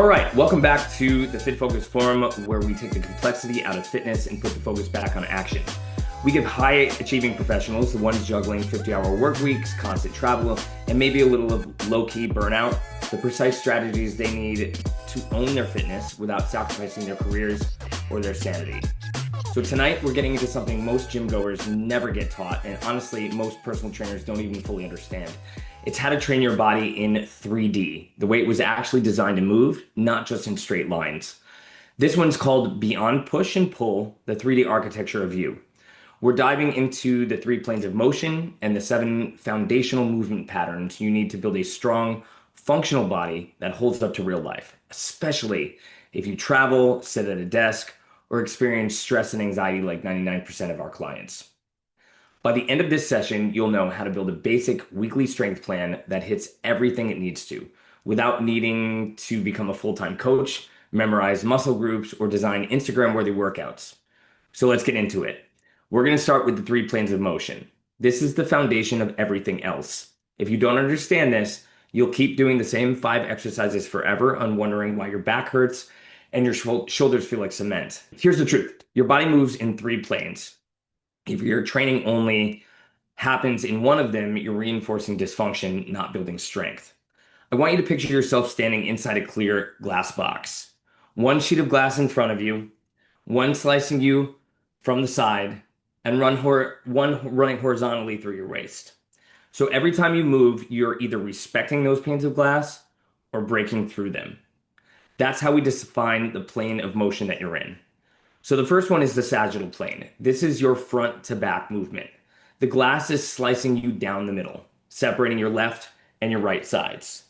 All right, welcome back to the Fit Focus Forum, where we take the complexity out of fitness and put the focus back on action. We give high-achieving professionals, the ones juggling 50-hour work weeks, constant travel, and maybe a little of low-key burnout, the precise strategies they need to own their fitness without sacrificing their careers or their sanity. So tonight, we're getting into something most gym goers never get taught, and honestly, most personal trainers don't even fully understand. It's how to train your body in 3D, the way it was actually designed to move, not just in straight lines. This one's called Beyond Push and Pull, the 3D architecture of you. We're diving into the 3 planes of motion and the 7 foundational movement patterns you need to build a strong, functional body that holds up to real life, especially if you travel, sit at a desk, or experience stress and anxiety like 99% of our clients. By the end of this session, you'll know how to build a basic weekly strength plan that hits everything it needs to, without needing to become a full-time coach, memorize muscle groups, or design Instagram-worthy workouts. So let's get into it. We're going to start with the 3 planes of motion. This is the foundation of everything else. If you don't understand this, you'll keep doing the same 5 exercises forever and wondering why your back hurts and your shoulders feel like cement. Here's the truth. Your body moves in 3 planes. If your training only happens in one of them, you're reinforcing dysfunction, not building strength. I want you to picture yourself standing inside a clear glass box. One sheet of glass in front of you, one slicing you from the side, and one running horizontally through your waist. So every time you move, you're either respecting those panes of glass or breaking through them. That's how we define the plane of motion that you're in. So the first one is the sagittal plane. This is your front to back movement. The glass is slicing you down the middle, separating your left and your right sides.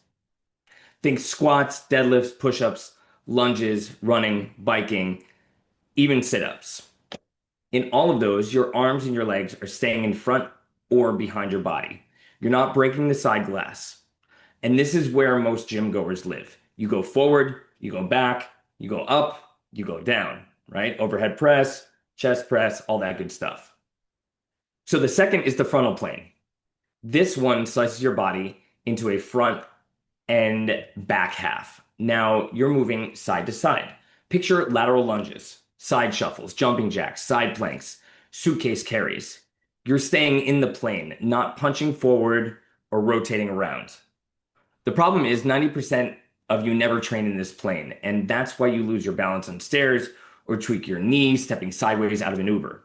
Think squats, deadlifts, push-ups, lunges, running, biking, even sit-ups. In all of those, your arms and your legs are staying in front or behind your body. You're not breaking the side glass. And this is where most gym goers live. You go forward, you go back, you go up, you go down. Right? Overhead press, chest press, all that good stuff. So the second is the frontal plane. This one slices your body into a front and back half. Now you're moving side to side. Picture lateral lunges, side shuffles, jumping jacks, side planks, suitcase carries. You're staying in the plane, not punching forward or rotating around. The problem is 90% of you never train in this plane, and that's why you lose your balance on stairs or tweak your knee stepping sideways out of an Uber.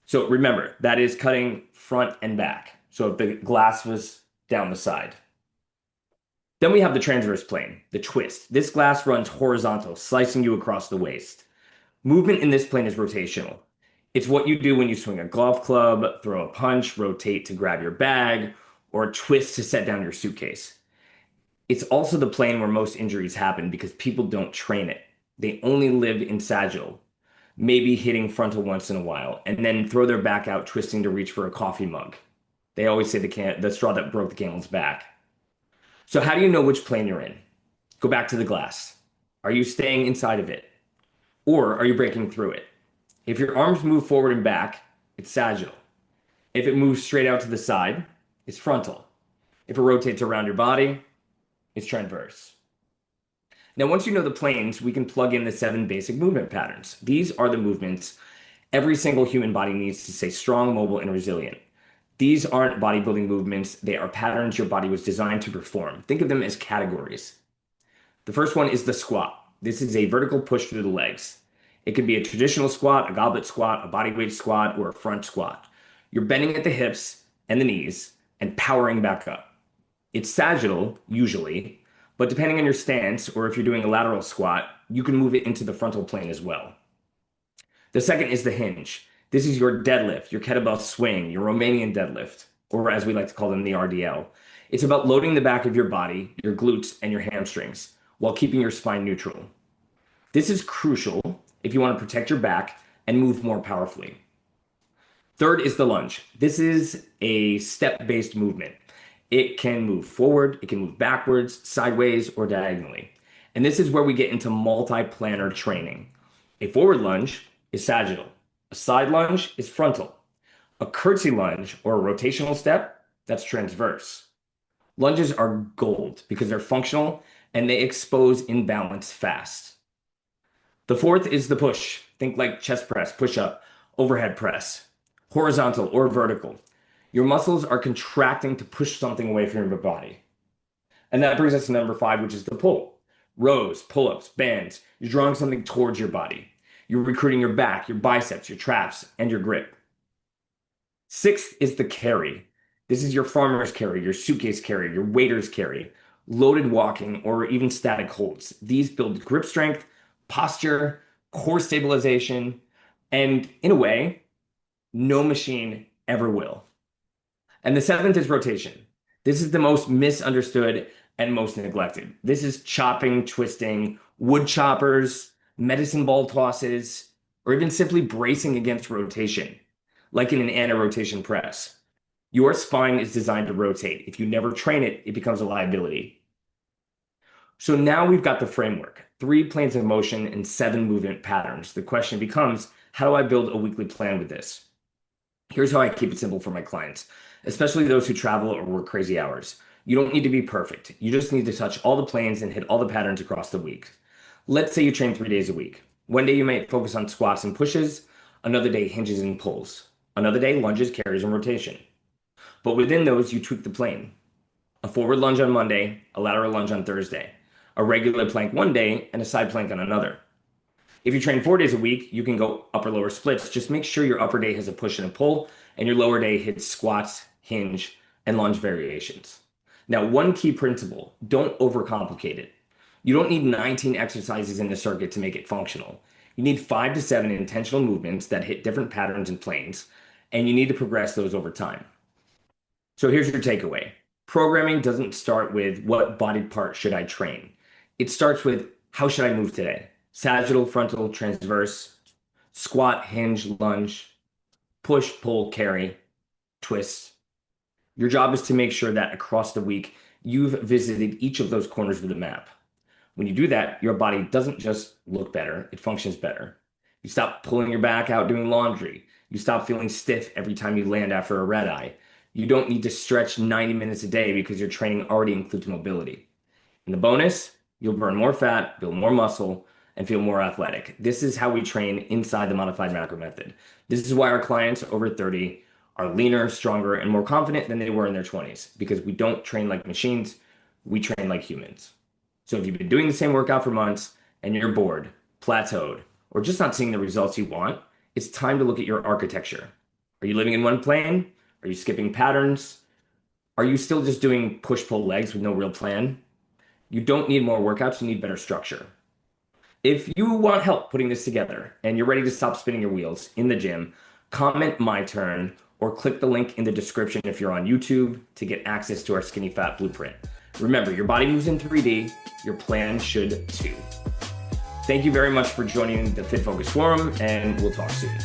So remember, that is cutting front and back. So if the glass was down the side. Then we have the transverse plane, the twist. This glass runs horizontal, slicing you across the waist. Movement in this plane is rotational. It's what you do when you swing a golf club, throw a punch, rotate to grab your bag, or twist to set down your suitcase. It's also the plane where most injuries happen because people don't train it. They only live in sagittal, maybe hitting frontal once in a while, and then throw their back out twisting to reach for a coffee mug. They always say the straw that broke the camel's back. So how do you know which plane you're in? Go back to the glass. Are you staying inside of it? Or are you breaking through it? If your arms move forward and back, it's sagittal. If it moves straight out to the side, it's frontal. If it rotates around your body, it's transverse. Now, once you know the planes, we can plug in the 7 basic movement patterns. These are the movements every single human body needs to stay strong, mobile, and resilient. These aren't bodybuilding movements. They are patterns your body was designed to perform. Think of them as categories. The first one is the squat. This is a vertical push through the legs. It can be a traditional squat, a goblet squat, a bodyweight squat, or a front squat. You're bending at the hips and the knees and powering back up. It's sagittal, usually, but depending on your stance, or if you're doing a lateral squat, you can move it into the frontal plane as well. The second is the hinge. This is your deadlift, your kettlebell swing, your Romanian deadlift, or as we like to call them, the RDL. It's about loading the back of your body, your glutes, and your hamstrings, while keeping your spine neutral. This is crucial if you want to protect your back and move more powerfully. Third is the lunge. This is a step-based movement. It can move forward, it can move backwards, sideways, or diagonally. And this is where we get into multi-planar training. A forward lunge is sagittal. A side lunge is frontal. A curtsy lunge, or a rotational step, that's transverse. Lunges are gold because they're functional and they expose imbalance fast. The fourth is the push. Think like chest press, push up, overhead press, horizontal or vertical. Your muscles are contracting to push something away from your body. And that brings us to number five, which is the pull. Rows, pull-ups, bands. You're drawing something towards your body. You're recruiting your back, your biceps, your traps, and your grip. Sixth is the carry. This is your farmer's carry, your suitcase carry, your waiter's carry, loaded walking, or even static holds. These build grip strength, posture, core stabilization, and in a way, no machine ever will. And the seventh is rotation. This is the most misunderstood and most neglected. This is chopping, twisting, wood choppers, medicine ball tosses, or even simply bracing against rotation, like in an anti-rotation press. Your spine is designed to rotate. If you never train it, it becomes a liability. So now we've got the framework, 3 planes of motion and 7 movement patterns. The question becomes, how do I build a weekly plan with this? Here's how I keep it simple for my clients, especially those who travel or work crazy hours. You don't need to be perfect. You just need to touch all the planes and hit all the patterns across the week. Let's say you train 3 days a week. One day you might focus on squats and pushes, another day hinges and pulls, another day lunges, carries, and rotation. But within those, you tweak the plane. A forward lunge on Monday, a lateral lunge on Thursday, a regular plank one day, and a side plank on another. If you train 4 days a week, you can go upper-lower splits. Just make sure your upper day has a push and a pull, and your lower day hits squats, hinge, and lunge variations. Now, one key principle, don't overcomplicate it. You don't need 19 exercises in the circuit to make it functional. You need 5 to 7 intentional movements that hit different patterns and planes, and you need to progress those over time. So here's your takeaway. Programming doesn't start with what body part should I train. It starts with how should I move today? Sagittal, frontal, transverse, squat, hinge, lunge, push, pull, carry, twist. Your job is to make sure that across the week, you've visited each of those corners of the map. When you do that, your body doesn't just look better, it functions better. You stop pulling your back out doing laundry. You stop feeling stiff every time you land after a red eye. You don't need to stretch 90 minutes a day because your training already includes mobility. And the bonus, you'll burn more fat, build more muscle, and feel more athletic. This is how we train inside the modified macro method. This is why our clients over 30 are leaner, stronger, and more confident than they were in their 20s, because we don't train like machines, we train like humans. So if you've been doing the same workout for months and you're bored, plateaued, or just not seeing the results you want, it's time to look at your architecture. Are you living in one plane? Are you skipping patterns? Are you still just doing push-pull legs with no real plan? You don't need more workouts, you need better structure. If you want help putting this together and you're ready to stop spinning your wheels in the gym, comment my turn or click the link in the description if you're on YouTube to get access to our skinny fat blueprint. Remember, your body moves in 3D, your plan should too. Thank you very much for joining the Fit Focus Forum, and we'll talk soon.